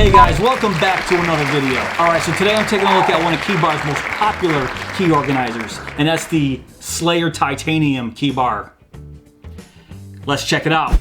Hey guys, welcome back to another video. Alright, so today I'm taking a look at one of KeyBar's most popular key organizers, and that's the Slayer Titanium KeyBar. Let's check it out.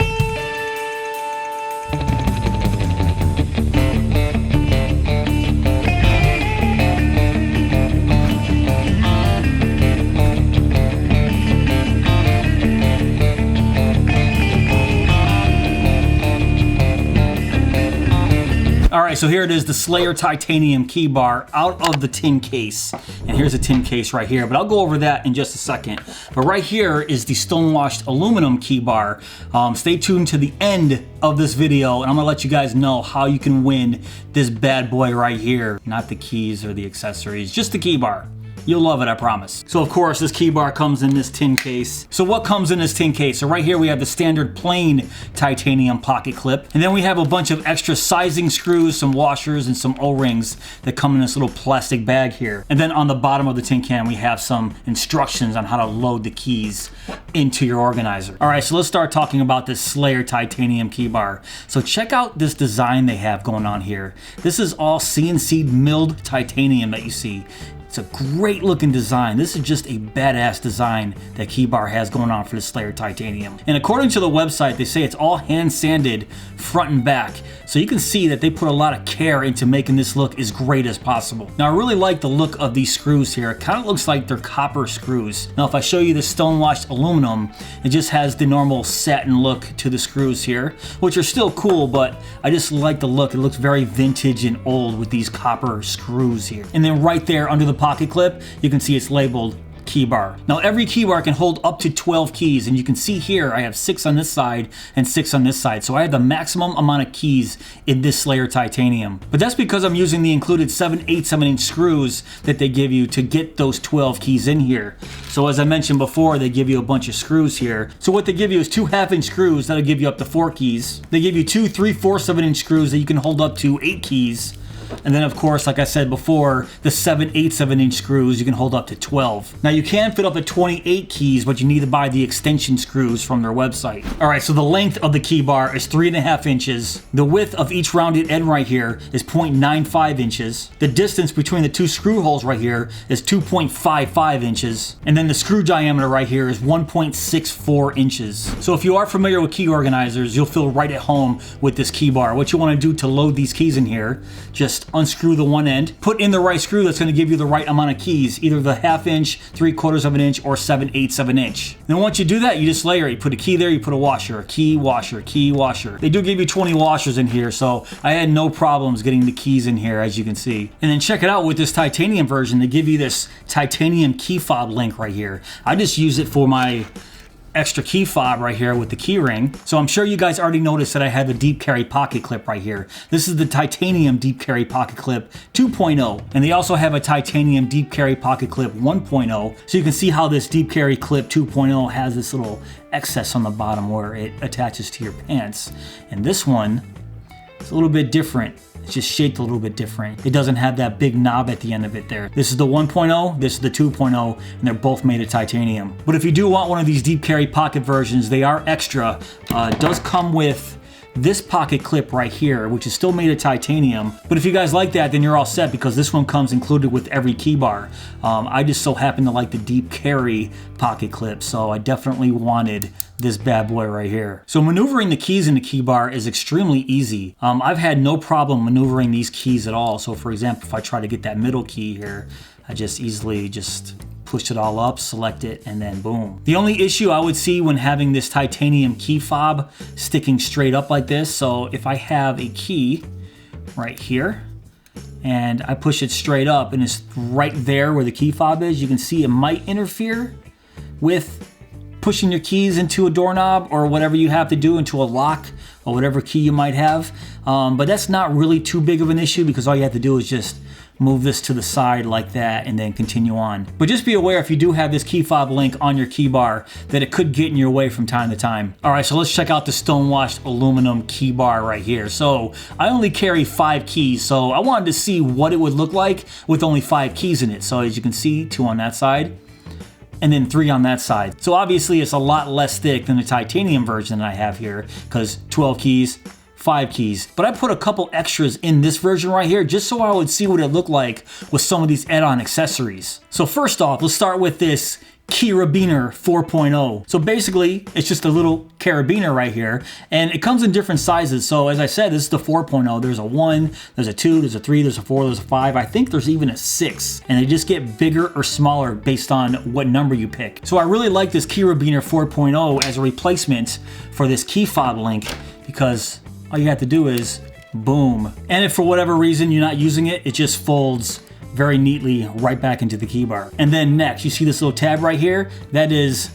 Alright, so here it is, the Slayer Titanium KeyBar out of the tin case. And here's a tin case right here, but I'll go over that in just a second. But right here is the Stonewashed Aluminum KeyBar. Stay tuned to the end of this video, and I'm gonna let you guys know how you can win this bad boy right here. Not the keys or the accessories, just the KeyBar. You'll love it, I promise. So of course, this KeyBar comes in this tin case. So what comes in this tin case? So right here we have the standard plain titanium pocket clip. And then we have a bunch of extra sizing screws, some washers, and some O-rings that come in this little plastic bag here. And then on the bottom of the tin can, we have some instructions on how to load the keys into your organizer. All right, so let's start talking about this Slayer Titanium KeyBar. So check out this design they have going on here. This is all CNC milled titanium that you see. It's a great looking design. This is just a badass design that KeyBar has going on for the Slayer Titanium. And according to the website, they say it's all hand sanded front and back. So you can see that they put a lot of care into making this look as great as possible. Now I really like the look of these screws here. It kind of looks like they're copper screws. Now if I show you the Stonewashed Aluminum, it just has the normal satin look to the screws here, which are still cool, but I just like the look. It looks very vintage and old with these copper screws here. And then right there under the pocket clip, you can see it's labeled KeyBar. Now every KeyBar can hold up to 12 keys, and you can see here I have 6 on this side and 6 on this side, so I have the maximum amount of keys in this Slayer Titanium. But that's because I'm using the included 7/8" screws that they give you to get those 12 keys in here. So as I mentioned before, they give you a bunch of screws here. So what they give you is 2 1/2" screws that'll give you up to 4 keys. They give you 2 3/4" screws that you can hold up to 8 keys. And then of course, like I said before, the 7/8" screws you can hold up to 12. Now you can fit up to 28 keys, but you need to buy the extension screws from their website. Alright, so the length of the KeyBar is 3.5 inches. The width of each rounded end right here is 0.95 inches. The distance between the 2 screw holes right here is 2.55 inches. And then the screw diameter right here is 1.64 inches. So if you are familiar with key organizers, you'll feel right at home with this KeyBar. What you want to do to load these keys in here, just unscrew the one end, put in the right screw that's going to give you the right amount of keys, either the 1/2 inch, 3/4 inch, or 7/8 inch. Then once you do that, you just layer it. You put a key there, you put a washer, key, washer, key, washer. They do give you 20 washers in here, so I had no problems getting the keys in here, as you can see. And then check it out with this titanium version. They give you this titanium key fob link right here. I just use it for my extra key fob right here with the key ring. So I'm sure you guys already noticed that I have the deep carry pocket clip right here. This is the titanium deep carry pocket clip 2.0, and they also have a titanium deep carry pocket clip 1.0. So you can see how this deep carry clip 2.0 has this little excess on the bottom where it attaches to your pants. And this one is a little bit different. It's just shaped a little bit different. It doesn't have that big knob at the end of it there. This is the 1.0, this is the 2.0, and they're both made of titanium. But if you do want one of these deep carry pocket versions, they are extra. It does come with this pocket clip right here, which is still made of titanium. But if you guys like that, then you're all set, because this one comes included with every KeyBar. I just so happen to like the deep carry pocket clip, so I definitely wanted this bad boy right here. So maneuvering the keys in the KeyBar is extremely easy. I've had no problem maneuvering these keys at all. So for example, if I try to get that middle key here, I just easily push it all up, select it, and then boom. The only issue I would see when having this titanium key fob sticking straight up like this, so if I have a key right here, and I push it straight up and it's right there where the key fob is, you can see it might interfere with pushing your keys into a doorknob or whatever you have to do, into a lock or whatever key you might have. But that's not really too big of an issue, because all you have to do is just move this to the side like that and then continue on. But just be aware, if you do have this key fob link on your KeyBar, that it could get in your way from time to time. All right, so let's check out the Stonewashed Aluminum KeyBar right here. So I only carry 5 keys, so I wanted to see what it would look like with only 5 keys in it. So as you can see, 2 on that side, and then 3 on that side. So obviously it's a lot less thick than the titanium version that I have here, because 12 keys, 5 keys. But I put a couple extras in this version right here just so I would see what it looked like with some of these add-on accessories. So first off, let's start with this Carabiner 4.0. So basically, it's just a little carabiner right here, and it comes in different sizes. So as I said, this is the 4.0. There's a 1, there's a 2, there's a 3, there's a 4, there's a 5. I think there's even a 6, and they just get bigger or smaller based on what number you pick. So I really like this Carabiner 4.0 as a replacement for this key fob link, because all you have to do is boom. And if for whatever reason you're not using it, it just folds very neatly right back into the key bar. And then next, you see this little tab right here? That is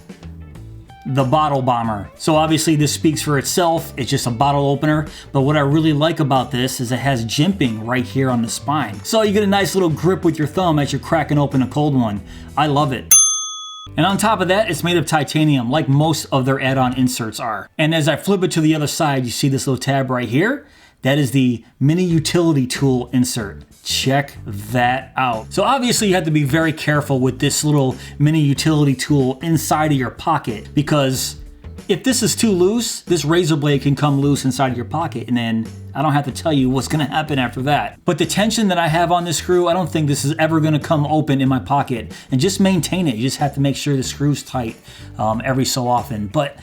the bottle bomber. So obviously this speaks for itself. It's just a bottle opener. But what I really like about this is it has jimping right here on the spine. So you get a nice little grip with your thumb as you're cracking open a cold one. I love it. And on top of that, it's made of titanium, like most of their add-on inserts are. And as I flip it to the other side, you see this little tab right here? That is the mini utility tool insert. Check that out. So obviously you have to be very careful with this little mini utility tool inside of your pocket, because if this is too loose, this razor blade can come loose inside of your pocket, and then I don't have to tell you what's gonna happen after that. But the tension that I have on this screw, I don't think this is ever gonna come open in my pocket. And just maintain it. You just have to make sure the screw's tight every so often. But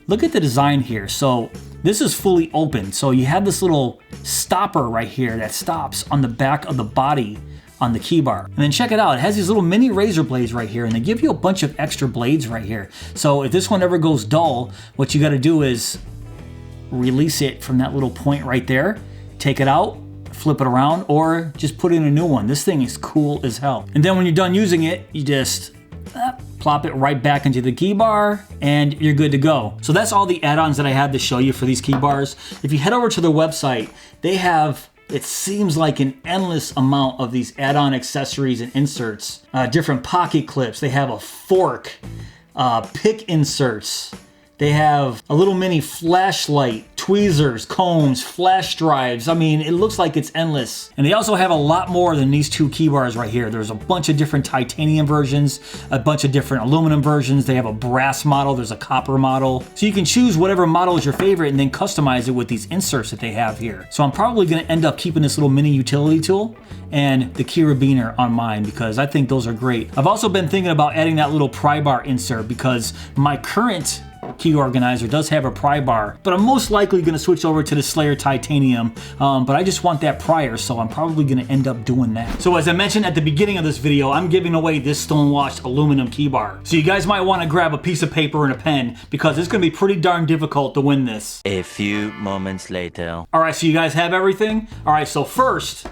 look at the design here. So this is fully open. So you have this little stopper right here that stops on the back of the body on the key bar. And then check it out. It has these little mini razor blades right here, and they give you a bunch of extra blades right here. So if this one ever goes dull, what you gotta do is release it from that little point right there, take it out, flip it around, or just put in a new one. This thing is cool as hell. And then when you're done using it, you just plop it right back into the key bar, and you're good to go. So that's all the add-ons that I had to show you for these key bars. If you head over to their website, they have, it seems like, an endless amount of these add-on accessories and inserts. Different pocket clips. They have a fork, pick inserts. They have a little mini flashlight, tweezers, combs, flash drives. I mean, it looks like it's endless. And they also have a lot more than these 2 key bars right here. There's a bunch of different titanium versions, a bunch of different aluminum versions. They have a brass model, there's a copper model. So you can choose whatever model is your favorite and then customize it with these inserts that they have here. So I'm probably gonna end up keeping this little mini utility tool and the Carabiner on mine, because I think those are great. I've also been thinking about adding that little pry bar insert, because my current key organizer does have a pry bar, but I'm most likely going to switch over to the Slayer Titanium, but I just want that prior, so I'm probably going to end up doing that. So as I mentioned at the beginning of this video, I'm giving away this Stonewashed Aluminum key bar. So you guys might want to grab a piece of paper and a pen, because it's going to be pretty darn difficult to win this. A few moments later. All right, so you guys have everything? All right, so first,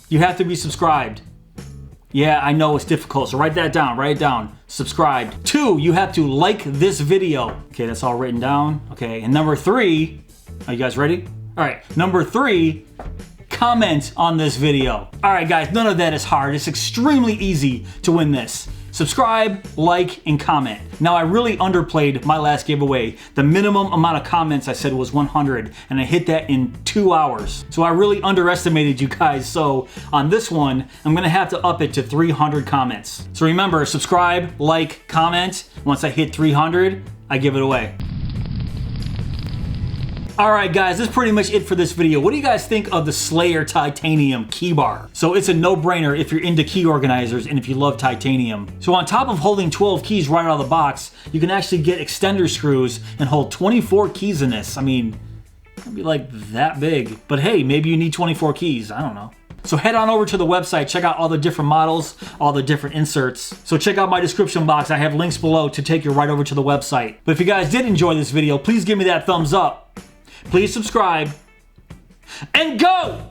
you have to be subscribed. Yeah, I know it's difficult, so write that down, write it down. Subscribed. 2, you have to like this video. Okay, that's all written down. Okay, and number 3, are you guys ready? All right, number 3, comment on this video. All right, guys, none of that is hard. It's extremely easy to win this. Subscribe, like, and comment. Now, I really underplayed my last giveaway. The minimum amount of comments I said was 100, and I hit that in 2 hours. So I really underestimated you guys. So on this one, I'm gonna have to up it to 300 comments. So remember, subscribe, like, comment. Once I hit 300, I give it away. Alright guys, that's pretty much it for this video. What do you guys think of the Slayer Titanium KeyBar? So it's a no-brainer if you're into key organizers and if you love titanium. So on top of holding 12 keys right out of the box, you can actually get extender screws and hold 24 keys in this. I mean, it'd be like that big. But hey, maybe you need 24 keys, I don't know. So head on over to the website, check out all the different models, all the different inserts. So check out my description box. I have links below to take you right over to the website. But if you guys did enjoy this video, please give me that thumbs up. Please subscribe, and go!